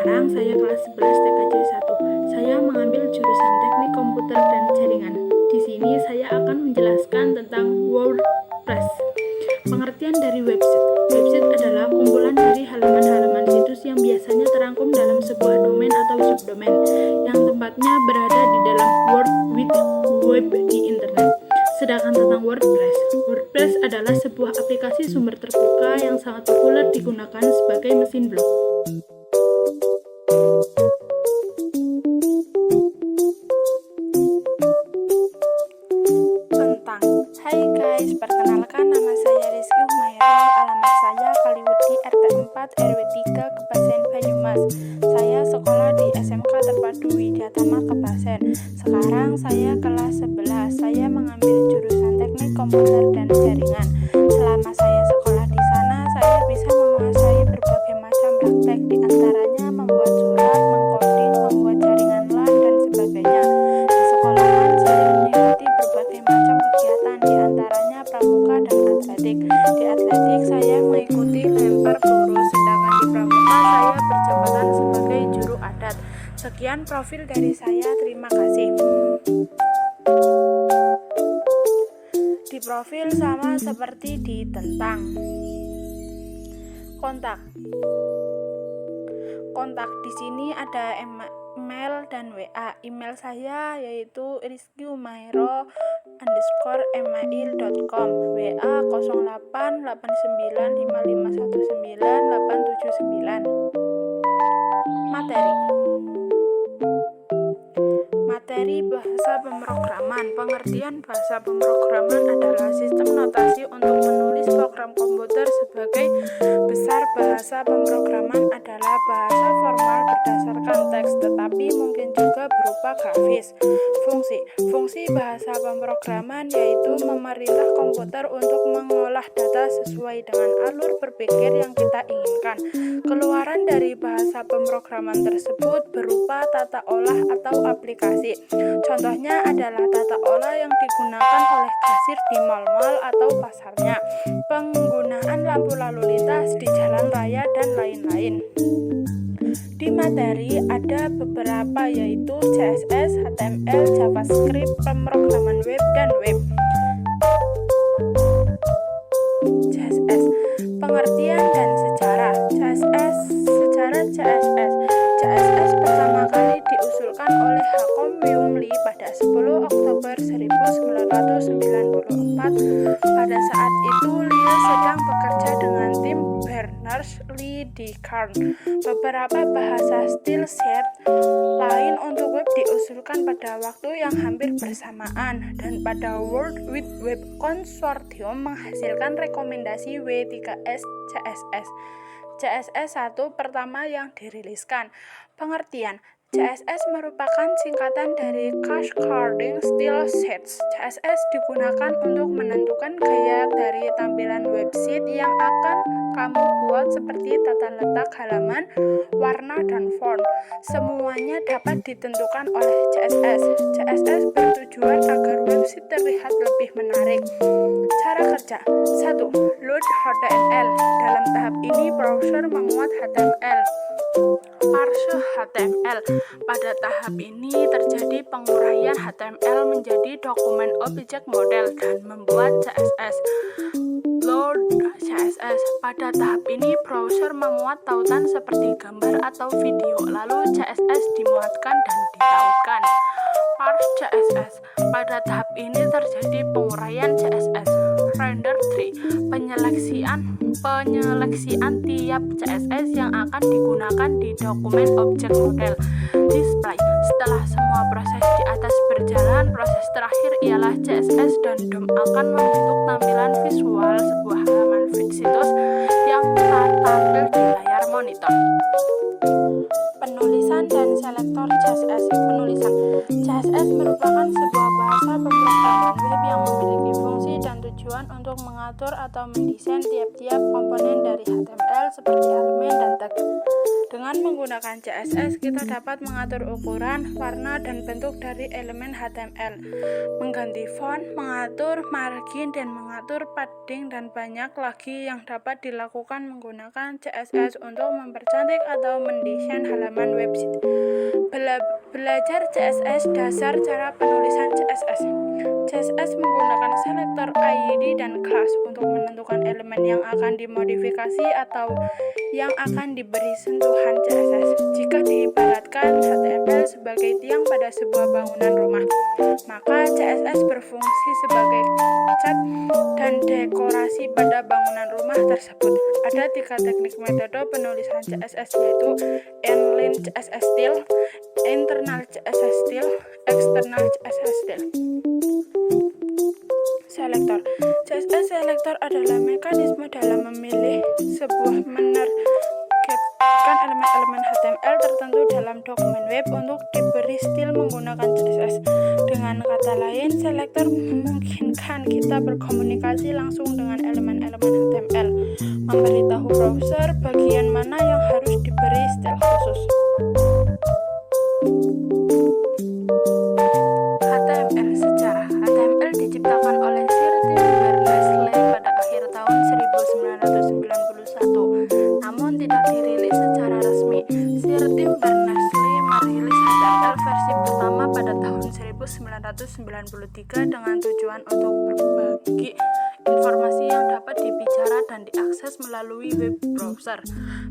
Sekarang saya kelas 11 TKJ 1. Saya mengambil jurusan Teknik Komputer dan Jaringan. Di sini saya akan menjelaskan tentang WordPress. Pengertian dari website. Website adalah kumpulan dari halaman-halaman situs yang biasanya terangkum dalam sebuah domain atau subdomain yang tempatnya berada di dalam World Wide Web di internet. Sedangkan tentang WordPress adalah sebuah aplikasi sumber terbuka yang sangat populer digunakan sebagai mesin blog. Hai guys, perkenalkan nama saya Rizky Humayro, alamat saya Kaliwudi RT 4 RW 3 Kebasen Banyumas. Saya sekolah di SMK Terpadu Widyatama Kebasen. Sekarang saya kelas 11. Saya mengambil jurusan Teknik Komputer dan Jaringan. Selama saya sekolah di sana, saya bisa menguasai berbagai macam praktek, di antaranya membuat surat, mengcoding, membuat jaringan LAN dan sebagainya. Di sekolahan saya mengikuti berbagai macam kegiatan, di antaranya pramuka dan atletik. Di atletik saya mengikuti lempar peluru, sedangkan di pramuka saya berjabatan sebagai juru adat. Sekian profil dari saya, terima kasih. Di profil sama seperti di tentang kontak. Di sini ada email dan WA. Email saya yaitu rizkyhumayro_email.com, WA 088955198799. Materi bahasa pemrograman. Pengertian bahasa pemrograman adalah sistem notasi untuk menulis program komputer. Sebagai besar bahasa pemrograman adalah bahasa formal berdasarkan teks, tetapi mungkin juga berupa grafis. Fungsi bahasa pemrograman yaitu memerintah komputer untuk mengolah data sesuai dengan alur berpikir yang kita inginkan. Keluaran dari bahasa pemrograman tersebut berupa tata olah atau aplikasi. Contohnya adalah tata olah yang digunakan oleh kasir di mal-mal atau pasarnya, penggunaan lampu lalu lintas di jalan raya, dan lain-lain. Di materi ada beberapa yaitu CSS, HTML, JavaScript, pemrograman web, dan web. CSS, pengertian dan sejarah. CSS pertama kali diusulkan oleh Hakom Wyomli pada 10 Oktober 1994. Pada saat itu Lee sedang bekerja dengan tim Berners-Lee di Cairns. Beberapa bahasa style sheet lain untuk web diusulkan pada waktu yang hampir bersamaan, dan pada World Wide Web Consortium menghasilkan rekomendasi W3S CSS. CSS 1 pertama yang diriliskan. Pengertian: CSS merupakan singkatan dari Cascading Style Sheets. CSS digunakan untuk menentukan gaya dari tampilan website yang akan kamu buat, seperti tata letak halaman, warna, dan font. Semuanya dapat ditentukan oleh CSS. CSS bertujuan agar website terlihat lebih menarik. Cara kerja: 1. Load HTML. Dalam tahap ini browser menguat HTML. Parse HTML. Pada tahap ini terjadi penguraian HTML menjadi dokumen objek model dan membuat CSS. Load CSS. Pada tahap ini browser memuat tautan seperti gambar atau video, lalu CSS dimuatkan dan ditautkan. Parse CSS. Pada tahap ini terjadi penguraian CSS. Render tree. Penyeleksian tiap CSS yang akan digunakan di dokumen objek model. Display. Setelah semua proses di atas berjalan, proses terakhir ialah CSS dan DOM akan membentuk tampilan visual sebuah halaman situs yang tampil di layar monitor. Penulisan dan selektor CSS. Penulisan. CSS merupakan sebuah bahasa pemrograman web yang memiliki fungsi dan tujuan untuk mengatur atau mendesain tiap-tiap komponen dari HTML seperti elemen dan tag. Dengan menggunakan CSS, kita dapat mengatur ukuran, warna, dan bentuk dari elemen HTML, mengganti font, mengatur margin, dan mengatur padding, dan banyak lagi yang dapat dilakukan menggunakan CSS untuk mempercantik atau mendesain halaman website. Belajar CSS, dasar cara penulisan CSS. CSS menggunakan selektor ID dan class untuk menentukan elemen yang akan dimodifikasi atau yang akan diberi sentuhan CSS. Jika diibaratkan HTML sebagai tiang pada sebuah bangunan rumah, maka CSS berfungsi sebagai cat dan dekorasi pada bangunan rumah tersebut. Ada 3 teknik metode penulisan CSS, yaitu inline CSS style, internal CSS style, external CSS style. Selektor. CSS selektor adalah mekanisme dalam memilih sebuah menargetkan elemen-elemen HTML tertentu dalam dokumen web untuk diberi style menggunakan CSS. Dengan kata lain, selektor memungkinkan kita berkomunikasi langsung dengan elemen-elemen HTML, memberitahu browser bagian mana yang harus diberi style khusus. HTML sejarah. HTML diciptakan oleh Sir Tim Berners-Lee pada akhir tahun 1991, namun tidak dirilis secara resmi. Sir Tim Berners-Lee merilis HTML versi pertama pada tahun 1993 dengan tujuan untuk berbagi informasi yang dapat dibicara dan diakses melalui web browser.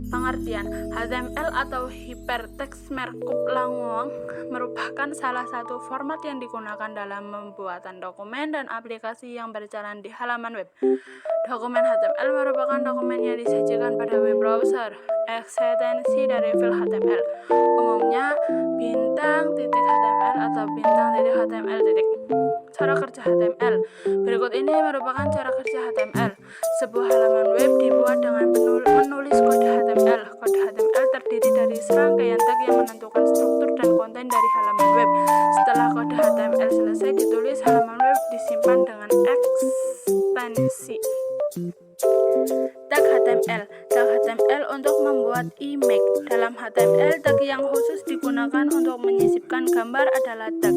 Pengertian: HTML atau Hypertext Markup Language merupakan salah satu format yang digunakan dalam pembuatan dokumen dan aplikasi yang berjalan di halaman web. Dokumen HTML merupakan dokumen yang disajikan pada web browser, ekstensi dari file HTML, umumnya bintang.html atau bintang.html. Cara kerja HTML. Berikut ini merupakan cara kerja HTML. Sebuah halaman web dibuat dengan menulis kode HTML. Kode HTML terdiri dari serangkaian tag yang menentukan struktur dan konten dari halaman web. Setelah kode HTML selesai ditulis, halaman web disimpan dengan ekstensi. Tag HTML. Tag HTML untuk membuat image. Dalam HTML, tag yang khusus digunakan untuk menyisipkan gambar adalah tag.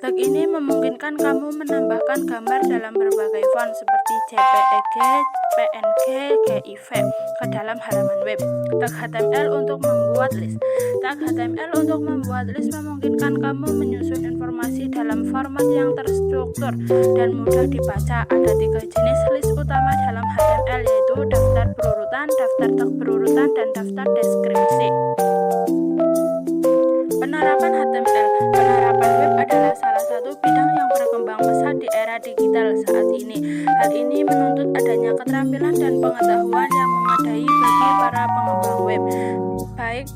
Tag ini memungkinkan kamu menambahkan gambar dalam berbagai font seperti JPEG, PNG, GIF ke dalam halaman web. Tag HTML untuk membuat list. Tag HTML untuk membuat list memungkinkan kamu menyusun informasi dalam format yang terstruktur dan mudah dibaca. Ada 3 jenis list utama dalam HTML, yaitu daftar berurutan, daftar tag berurutan, dan daftar deskripsi. Penerapan HTML. Penerapan web adalah salah satu bidang yang berkembang pesat di era digital saat ini. Hal ini menuntut adanya keterampilan dan pengetahuan yang memadai bagi para pengembang web, baik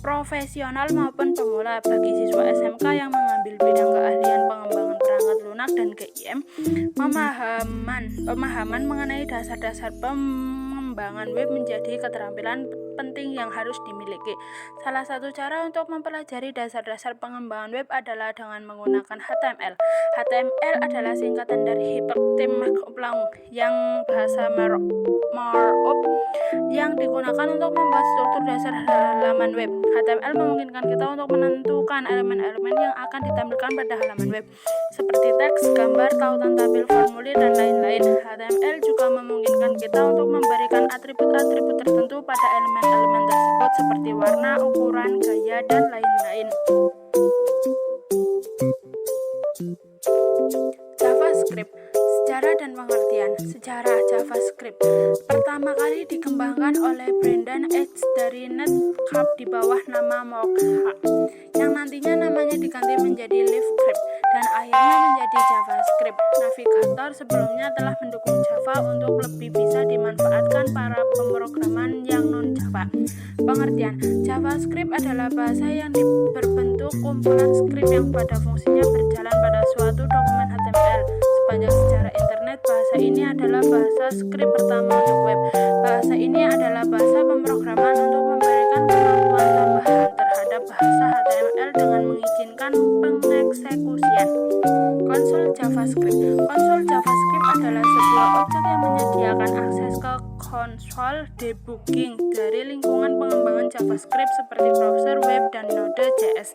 profesional maupun pemula. Bagi siswa SMK yang mengambil bidang keahlian pengembangan perangkat lunak dan GIM, pemahaman mengenai dasar-dasar pengembangan web menjadi keterampilan penting yang harus dimiliki. Salah satu cara untuk mempelajari dasar-dasar pengembangan web adalah dengan menggunakan HTML. HTML adalah singkatan dari Hypertext Markup Language, yang bahasa markup yang digunakan untuk membuat struktur dasar halaman web. HTML memungkinkan kita untuk menentukan elemen-elemen yang akan ditampilkan pada halaman web, seperti teks, gambar, tautan tabel, formulir, dan lain-lain. HTML juga memungkinkan kita untuk memberikan atribut-atribut tertentu pada elemen-elemen tersebut, seperti warna, ukuran, gaya, dan lain-lain. JavaScript. Sejarah dan pengertian. Sejarah JavaScript pertama kali dikembangkan oleh Brendan Eich dari Netcraft di bawah nama Mocha, yang nantinya namanya diganti menjadi LiveScript dan akhirnya menjadi JavaScript. Navigator sebelumnya telah mendukung Java untuk lebih bisa dimanfaatkan para pemrograman yang non-Java. Pengertian. JavaScript adalah bahasa yang berbentuk kumpulan skrip yang pada fungsinya berjalan pada suatu dokumen HTML. Sepanjang sejarah internet, bahasa ini adalah bahasa skrip pertama untuk web. Bahasa ini adalah bahasa pemrograman untuk memberikan kemampuan tambahan terhadap bahasa HTML dengan mengizinkan pengeksekusian. Konsol JavaScript. Konsol JavaScript adalah sebuah objek yang menyediakan akses ke konsol debugging dari lingkungan pengembangan JavaScript seperti browser web dan Node.js.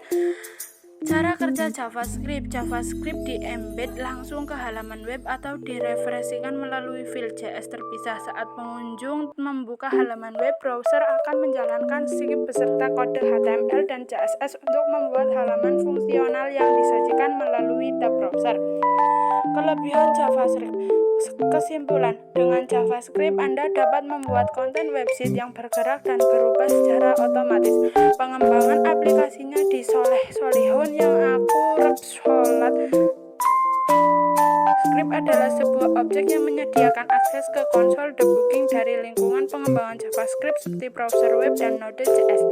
Cara kerja JavaScript. JavaScript di-embed langsung ke halaman web atau direfresikan melalui file JS terpisah. Saat pengunjung membuka halaman web, browser akan menjalankan script beserta kode HTML dan CSS untuk membuat halaman fungsional yang disajikan melalui tab browser. Kelebihan JavaScript. Kesimpulan, dengan JavaScript Anda dapat membuat konten website yang bergerak dan berubah secara otomatis. Pengembangan aplikasinya di Solihun yang akurat. Script adalah sebuah objek yang menyediakan akses ke konsol debugging dari lingkungan pengembangan JavaScript seperti browser web dan Node.js.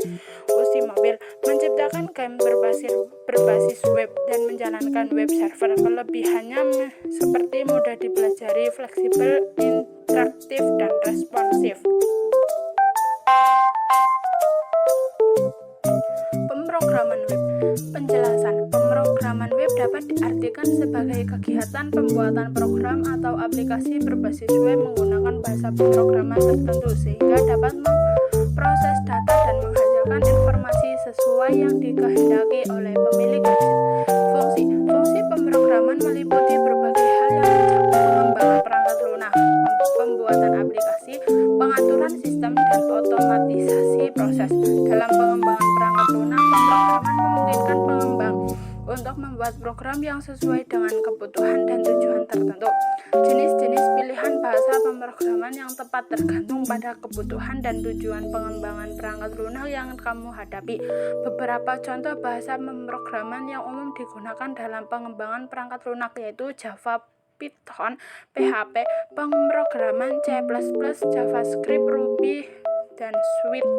Usi mobil menciptakan game berbasis web dan menjalankan web server. Kelebihannya seperti mudah dipelajari, fleksibel, interaktif, dan responsif. Pemrograman web. Penjelasan. Pemrograman web dapat diartikan sebagai kegiatan pembuatan program atau aplikasi berbasis web menggunakan bahasa pemrograman tertentu sehingga dapat memproses data dan menghasilkan informasi sesuai yang dikehendaki oleh pemilik website. Fungsi pemrograman meliputi berbagai hal yang mencakup pengembangan perangkat lunak, pembuatan aplikasi, pengaturan sistem, dan otomatisasi proses. Dalam pengembangan perangkat lunak, pemrograman memungkinkan pengembang untuk membuat program yang sesuai dengan kebutuhan dan tujuan tertentu. Jenis-jenis pilihan bahasa pemrograman yang tepat tergantung pada kebutuhan dan tujuan pengembangan perangkat lunak yang kamu hadapi. Beberapa contoh bahasa pemrograman yang umum digunakan dalam pengembangan perangkat lunak yaitu Java, Python, PHP, pemrograman C++, JavaScript, Ruby, dan Swift.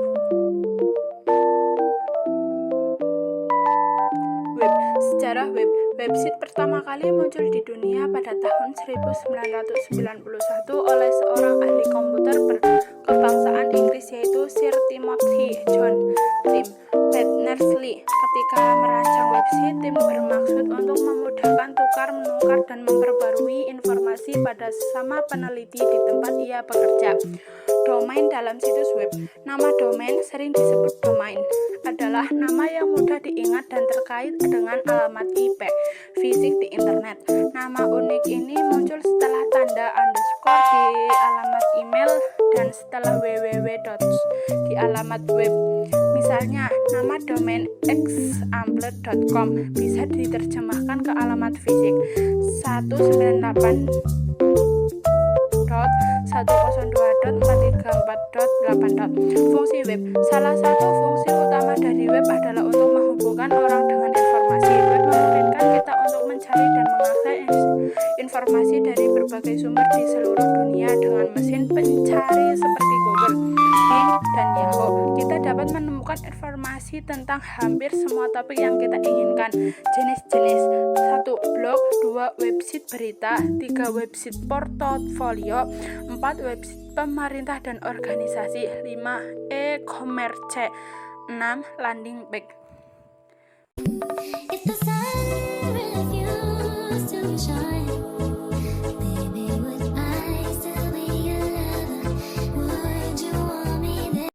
Web. Sejarah web. Website pertama kali muncul di dunia pada tahun 1991 oleh seorang ahli komputer berkebangsaan Inggris yaitu Sir Timothy John Tim Berners-Lee. Ketika merancang website, Tim bermaksud untuk memudahkan tukar-menukar dan memperbarui informasi pada sesama peneliti di tempat ia bekerja. Domain dalam situs web. Nama domain, sering disebut domain, adalah nama yang mudah diingat dan terkait dengan alamat IP fisik di internet. Nama unik ini muncul setelah tanda underscore di alamat email dan setelah www di alamat web. Misalnya, nama domain example.com bisa diterjemahkan ke alamat fisik 198.102.434.8. Fungsi web. Salah satu fungsi utama dari web adalah untuk menghubungkan orang dengan informasi. Web memungkinkan kita untuk mencari dan mengakses informasi dari berbagai sumber di seluruh dunia dengan mesin pencari seperti Google, Bing, dan Yahoo. Kita dapat menemukan informasi tentang hampir semua topik yang kita inginkan. Jenis-jenis: 1. Blog, 2. Website berita, 3. Website portofolio, 4. Website pemerintah dan organisasi, 5. E-commerce, 6. Landing page. If the sun refused to shine